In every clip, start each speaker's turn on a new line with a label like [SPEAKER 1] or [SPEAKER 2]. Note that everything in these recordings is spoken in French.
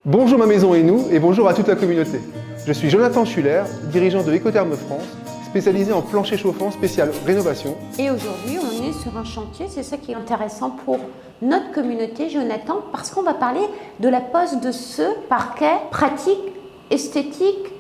[SPEAKER 1] Bonjour ma maison et nous, et bonjour à toute la communauté. Je suis Jonathan Schuller, dirigeant de Ecotherme France, spécialisé en plancher chauffant spécial rénovation.
[SPEAKER 2] Et aujourd'hui, on est sur un chantier, c'est ça qui est intéressant pour notre communauté, Jonathan, parce qu'on va parler de la pose de ce parquet pratique, esthétique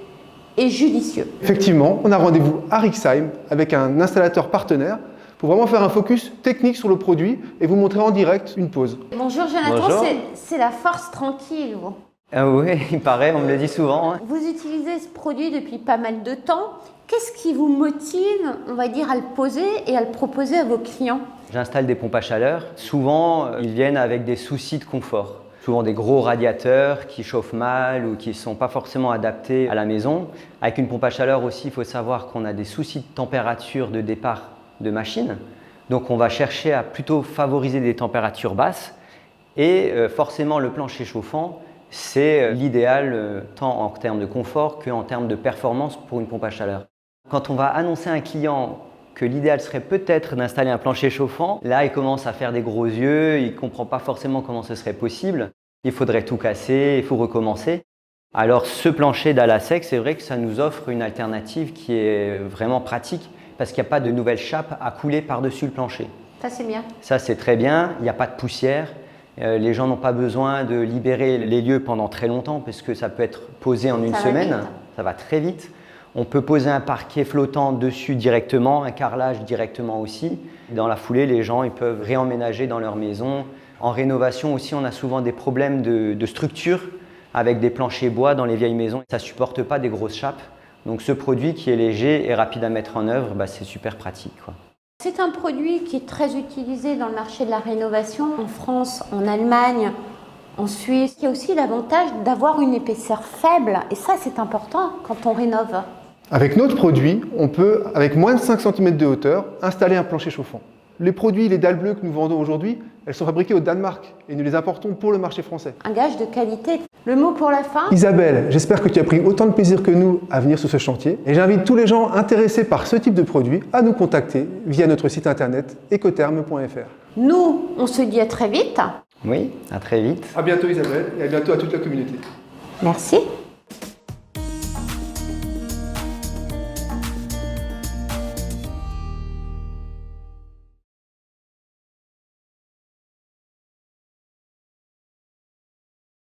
[SPEAKER 2] et judicieux.
[SPEAKER 1] Effectivement, on a rendez-vous à Rixheim avec un installateur partenaire pour vraiment faire un focus technique sur le produit et vous montrer en direct une pose.
[SPEAKER 2] Bonjour Jonathan,
[SPEAKER 3] Bonjour.
[SPEAKER 2] c'est la force tranquille. Vous.
[SPEAKER 3] Oui, il paraît, on me le dit souvent.
[SPEAKER 2] Vous utilisez ce produit depuis pas mal de temps. Qu'est-ce qui vous motive, on va dire, à le poser et à le proposer à vos clients?
[SPEAKER 3] J'installe des pompes à chaleur. Souvent, ils viennent avec des soucis de confort. Souvent des gros radiateurs qui chauffent mal ou qui ne sont pas forcément adaptés à la maison. Avec une pompe à chaleur aussi, il faut savoir qu'on a des soucis de température de départ de machine. Donc on va chercher à plutôt favoriser des températures basses. Et forcément, le plancher chauffant, c'est l'idéal tant en termes de confort qu'en termes de performance pour une pompe à chaleur. Quand on va annoncer à un client que l'idéal serait peut-être d'installer un plancher chauffant, là il commence à faire des gros yeux, il ne comprend pas forcément comment ce serait possible. Il faudrait tout casser, il faut recommencer. Alors ce plancher d'Alasec, c'est vrai que ça nous offre une alternative qui est vraiment pratique parce qu'il n'y a pas de nouvelle chape à couler par-dessus le plancher.
[SPEAKER 2] Ça c'est bien.
[SPEAKER 3] Ça c'est très bien, il n'y a pas de poussière. Les gens n'ont pas besoin de libérer les lieux pendant très longtemps parce que ça peut être posé en une semaine, ça va très vite. On peut poser un parquet flottant dessus directement, un carrelage directement aussi. Dans la foulée, les gens ils peuvent réemménager dans leur maison. En rénovation aussi, on a souvent des problèmes de structure avec des planchers bois dans les vieilles maisons. Ça ne supporte pas des grosses chapes. Donc ce produit qui est léger et rapide à mettre en œuvre, c'est super pratique, quoi.
[SPEAKER 2] C'est un produit qui est très utilisé dans le marché de la rénovation, en France, en Allemagne, en Suisse. Il y a aussi l'avantage d'avoir une épaisseur faible, et ça c'est important quand on rénove.
[SPEAKER 1] Avec notre produit, on peut, avec moins de 5 cm de hauteur, installer un plancher chauffant. Les produits, les dalles bleues que nous vendons aujourd'hui, elles sont fabriquées au Danemark et nous les importons pour le marché français.
[SPEAKER 2] Un gage de qualité. Le mot pour la fin?
[SPEAKER 1] Isabelle, j'espère que tu as pris autant de plaisir que nous à venir sur ce chantier et j'invite tous les gens intéressés par ce type de produit à nous contacter via notre site internet ecotherme.fr.
[SPEAKER 2] Nous, on se dit à très vite.
[SPEAKER 3] Oui, à très vite.
[SPEAKER 1] À bientôt Isabelle et à bientôt à toute la communauté.
[SPEAKER 2] Merci.